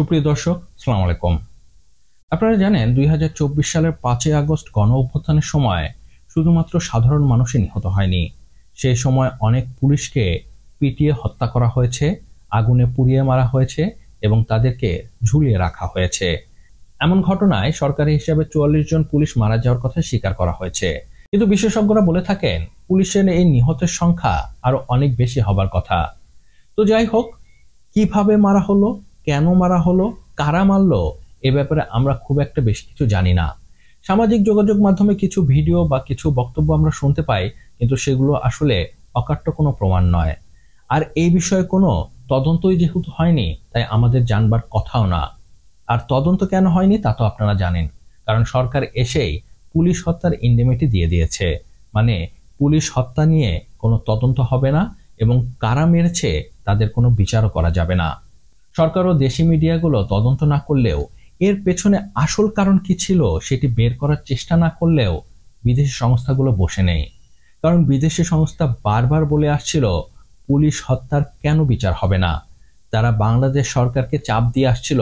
সুপ্রিয় দর্শক, আসসালামু আলাইকুম। আপনারা জানেন ২০২৪ সালের ৫ই আগস্ট গণ অভ্যুত্থানের সময় শুধুমাত্র সাধারণ মানুষই নিহত হয়নি। সেই সময় অনেক পুলিশকে পিটিয়ে হত্যা করা হয়েছে, আগুনে পুড়িয়ে মারা হয়েছে এবং তাদেরকে ঝুলিয়ে রাখা হয়েছে। এমন ঘটনায় সরকারি হিসাবে ৪৪ জন পুলিশ মারা যাওয়ার কথা স্বীকার করা হয়েছে। কিন্তু বিশেষজ্ঞরা বলে থাকেন পুলিশের এই নিহতের সংখ্যা আরো অনেক বেশি হবার কথা। তো যাই হোক, কিভাবে মারা হলো, কেন মারা হলো, কারা মারলো, এ ব্যাপারে আমরা খুব একটা বেশি কিছু জানি না। সামাজিক যোগাযোগ মাধ্যমে কিছু ভিডিও বা কিছু বক্তব্য আমরা শুনতে পাই, কিন্তু সেগুলো আসলে অকাট্য কোনো প্রমাণ নয়। আর এই বিষয়ে কোনো তদন্তই যেহেতু হয়নি, তাই আমাদের জানবার কথাও না। আর তদন্ত কেন হয়নি তা তো আপনারা জানেন, কারণ সরকার এসেই পুলিশ হত্যার ইন্ডেমিটি দিয়ে দিয়েছে। মানে পুলিশ হত্যা নিয়ে কোনো তদন্ত হবে না এবং কারা মেরেছে তাদের কোনো বিচারও করা যাবে না। সরকার ও দেশি মিডিয়াগুলো তদন্ত না করলেও এর পেছনে আসল কারণ কি ছিল সেটি বের করার চেষ্টা না করলেও বিদেশি সংস্থাগুলো বসে নেই। কারণ বিদেশি সংস্থা বারবার বলে আসছিল পুলিশ হত্যার কেন বিচার হবে না। তারা বাংলাদেশ সরকারকে চাপ দিয়ে আসছিল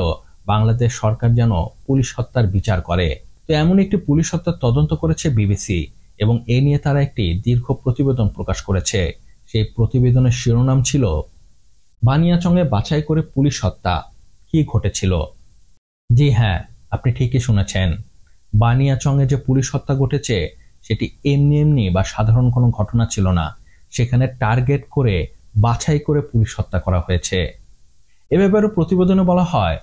বাংলাদেশ সরকার যেন পুলিশ হত্যার বিচার করে। তো এমন একটি পুলিশ হত্যার তদন্ত করেছে বিবিসি এবং এ নিয়ে তারা একটি দীর্ঘ প্রতিবেদন প্রকাশ করেছে। সেই প্রতিবেদনের শিরোনাম ছিল বানিয়াচংয়ে বাছাই করে পুলিশ হত্যা, কি ঘটেছিল। জি হ্যাঁ, আপনি ঠিকই শুনেছেন। বানিয়াচংয়ে যে পুলিশ হত্যা ঘটেছে সেটি এমনি এমনি বা সাধারণ কোনো ঘটনা ছিল না। সেখানে টার্গেট করে বাছাই করে পুলিশ হত্যা করা হয়েছে। এ ব্যাপারে প্রতিবেদনে বলা হয়,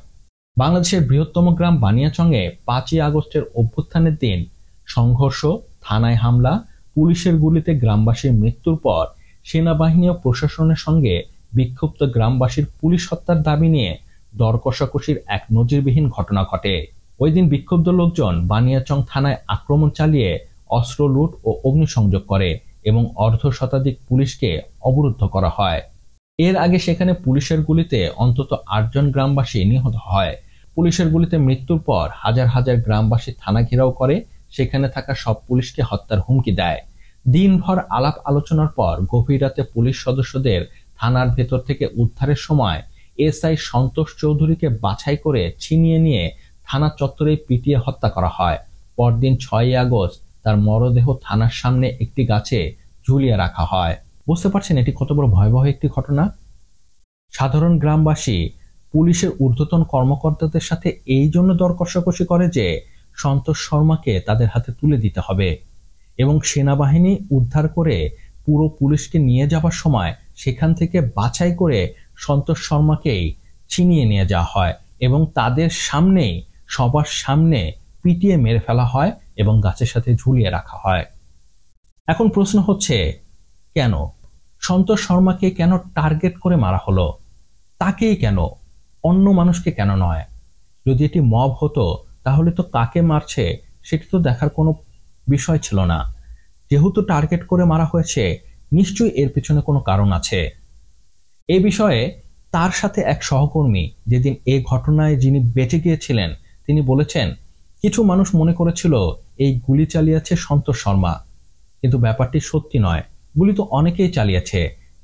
বাংলাদেশের বৃহত্তম গ্রাম বানিয়াচংয়ে ৫ই আগস্টের অভ্যুত্থানের দিন সংঘর্ষ, থানায় হামলা, পুলিশের গুলিতে গ্রামবাসীর মৃত্যুর পর সেনাবাহিনী ও প্রশাসনের সঙ্গে বিক্ষুব্ধ গ্রামবাসীর পুলিশ হত্যার দাবি নিয়ে দর কষাকষির এক নজিরবিহীন ঘটনা ঘটে। ওই দিন বিক্ষুব্ধ লোকজন বানিয়াচং থানায় আক্রমণ চালিয়ে অস্ত্র লুট ও অগ্নিসংযোগ করে এবং অর্ধশতাধিক পুলিশকে অবরুদ্ধ করা হয়। এর আগে সেখানে পুলিশের গুলিতে অন্তত ৮ জন গ্রামবাসী নিহত হয়। পুলিশের গুলিতে মৃত্যুর পর হাজার হাজার গ্রামবাসী থানা ঘেরাও করে সেখানে থাকা সব পুলিশকে হত্যার হুমকি দেয়। দিনভর আলাপ আলোচনার পর গভীর রাতে পুলিশ সদস্যদের থানার ভেতর থেকে উদ্ধারের সময় এসআই সন্তোষ চৌধুরীকে বাছাই করে ছিনিয়ে নিয়ে থানা চত্বরে পিটিয়ে হত্যা করা হয়। পরদিন ৬ই আগস্ট তার মরদেহ থানার সামনে একটি গাছে ঝুলিয়ে রাখা হয়। বুঝতে পারছেন এটি কত বড় ভয়াবহ একটি ঘটনা। সাধারণ গ্রামবাসী পুলিশের ঊর্ধ্বতন কর্মকর্তাদের সাথে এই জন্য দর কষাকষি করে যে সন্তোষ শর্মাকে তাদের হাতে তুলে দিতে হবে এবং সেনাবাহিনী উদ্ধার করে পুরো পুলিশকে নিয়ে যাবার সময় সেখান থেকে বাছাই করে সন্তোষ শর্মাকেই ছিনিয়ে নিয়ে যাওয়া হয় এবং তাদের সামনেই সবার সামনে পিটিয়ে মেরে ফেলা হয় এবং গাছের সাথে ঝুলিয়ে রাখা হয়। এখন প্রশ্ন হচ্ছে, কেন সন্তোষ শর্মাকে কেন টার্গেট করে মারা হলো? তাকেই কেন, অন্য মানুষকে কেন নয়? যদি এটি মব হতো তাহলে তো কাকে মারছে সেটি তো দেখার কোনো বিষয় ছিল না। যেহেতু টার্গেট করে মারা হয়েছে, নিশ্চয়ই এর পিছনে কোনো কারণ আছে। এই বিষয়ে তার সাথে এক সহকর্মী যেদিন এই ঘটনায় যিনি বেঁচে গিয়েছিলেন তিনি বলেছেন, কিছু মানুষ মনে করেছিল এই গুলি চালিয়েছে সন্তোষ শর্মা, কিন্তু ব্যাপারটি সত্যি নয়। গুলি তো অনেকেই চালিয়েছে,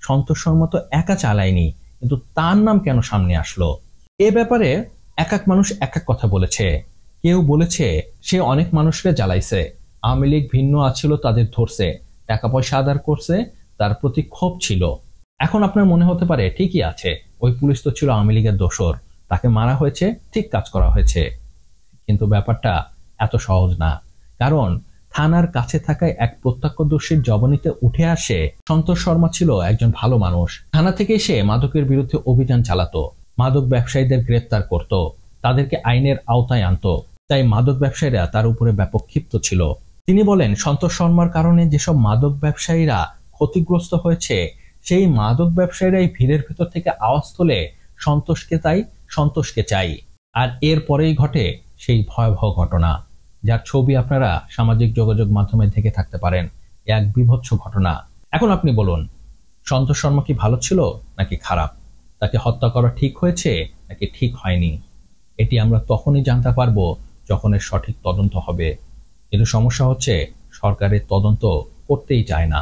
সন্তোষ শর্মা তো একা চালায়নি, কিন্তু তার নাম কেন সামনে আসলো? এ ব্যাপারে এক এক মানুষ এক এক কথা বলেছে। কেউ বলেছে সে অনেক মানুষকে জ্বালাইছে, আওয়ামী লীগ ভিন্ন আছিল তাদের ধরছে, টাকা পয়সা আদার করছে, তার প্রতি ক্ষোভ ছিল। এখন আপনার মনে হতে পারে ঠিকই আছে, ওই পুলিশ তো ছিল আওয়ামী লীগের দোসর, তাকে মারা হয়েছে, ঠিক কাজ করা হয়েছে। কিন্তু ব্যাপারটা এত সহজ না। কারণ থানার কাছে থাকায় এক প্রত্যক্ষদর্শীর জবানিতে উঠে আসে সন্তোষ শর্মা ছিল একজন ভালো মানুষ। থানা থেকে সে মাদকের বিরুদ্ধে অভিযান চালাতো, মাদক ব্যবসায়ীদের গ্রেফতার করত, তাদেরকে আইনের আওতায় আনতো। তাই মাদক ব্যবসায়ীরা তার উপরে ব্যাপক ক্ষিপ্ত ছিল। তিনি বলেন, সন্তোষ শর্মার কারণে যেসব মাদক ব্যবসায়ীরা ক্ষতিগ্রস্ত হয়েছে সেই মাদক ব্যবসায়ীরাই ভিড়ের ভেতর থেকে আওয়াজ তোলে সন্তোষকে তাই, সন্তোষকে চাই। আর এর পরেই ঘটে সেই ভয়াবহ ঘটনা যার ছবি আপনারা সামাজিক যোগাযোগ মাধ্যমে দেখে থাকতে পারেন। এক বিভৎস ঘটনা। এখন আপনি বলুন, সন্তোষ শর্মা কি ভালো ছিল নাকি খারাপ? তাকে হত্যা করা ঠিক হয়েছে নাকি ঠিক হয়নি? এটি আমরা তখনই জানতে পারবো যখন এর সঠিক তদন্ত হবে। কিন্তু সমস্যা হচ্ছে সরকারের তদন্ত করতেই চায় না।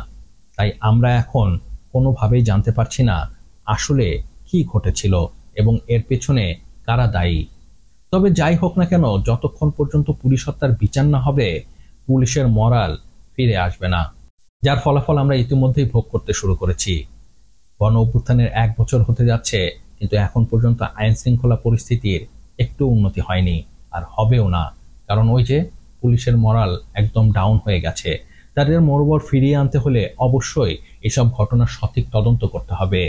তাই আমরা এখন কোনোভাবেই জানতে পারছি না আসলে কি ঘটেছিল এবং এর পেছনে তারা দায়ী। তবে যাই হোক না কেন, যতক্ষণ পর্যন্ত পুলিশ হত্যার বিচার না হবে, পুলিশের মরাল ফিরে আসবে না, যার ফলাফল আমরা ইতিমধ্যেই ভোগ করতে শুরু করেছি। গণ অভ্যুত্থানের 1 বছর হতে যাচ্ছে, কিন্তু এখন পর্যন্ত আইন শৃঙ্খলা পরিস্থিতির একটু উন্নতি হয়নি, আর হবেও না। কারণ ওই যে পুলিশের মরাল একদম ডাউন হয়ে গেছে। তাদের মনোবল ফিরিয়ে আনতে হলে অবশ্যই এসব ঘটনার সঠিক তদন্ত করতে হবে।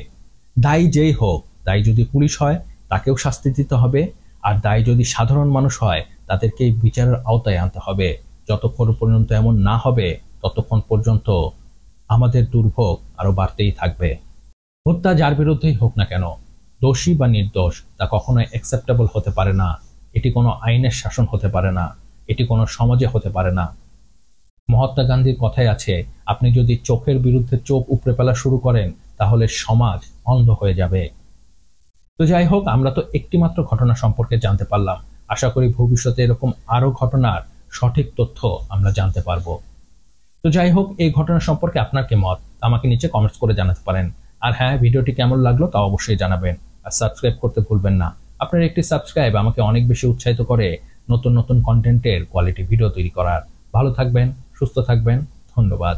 দায়ী যেই হোক, দায়ী যদি পুলিশ হয় তাকেও শাস্তি দিতে হবে, আর দায়ী যদি সাধারণ মানুষ হয় তাদেরকে এই বিচারের আওতায় আনতে হবে। যতক্ষণ পর্যন্ত এমন না হবে, ততক্ষণ পর্যন্ত আমাদের দুর্ভোগ আরো বাড়তেই থাকবে। হত্যা যার বিরুদ্ধেই হোক না কেন, দোষী বা নির্দোষ, তা কখনোই অ্যাকসেপ্টেবল হতে পারে না। এটি কোনো আইনের শাসন হতে পারে না, এটি কোনো সমাজে হতে পারে না। মহাত্মা গান্ধীর কথাই আছে, আপনি যদি চোখের বিরুদ্ধে চোখ উপড়ে ফেলা শুরু করেন, তাহলে সমাজ অন্ধ হয়ে যাবে। তো যাই হোক, আমরা তো একটি মাত্র ঘটনা সম্পর্কে জানতে পারলাম। আশা করি ভবিষ্যতে এরকম আরো ঘটনার সঠিক তথ্য আমরা জানতে পারবো। তো যাই হোক, এই ঘটনা সম্পর্কে আপনার কি মত আমাকে নিচে কমেন্টস করে জানাতে পারেন। আর হ্যাঁ, ভিডিওটি কেমন লাগলো তা অবশ্যই জানাবেন, আর সাবস্ক্রাইব করতে ভুলবেন না। আপনার একটি সাবস্ক্রাইব আমাকে অনেক বেশি উৎসাহিত করে নতুন নতুন কন্টেন্টের কোয়ালিটি ভিডিও তৈরি করার। ভালো থাকবেন, সুস্থ থাকবেন, ধন্যবাদ।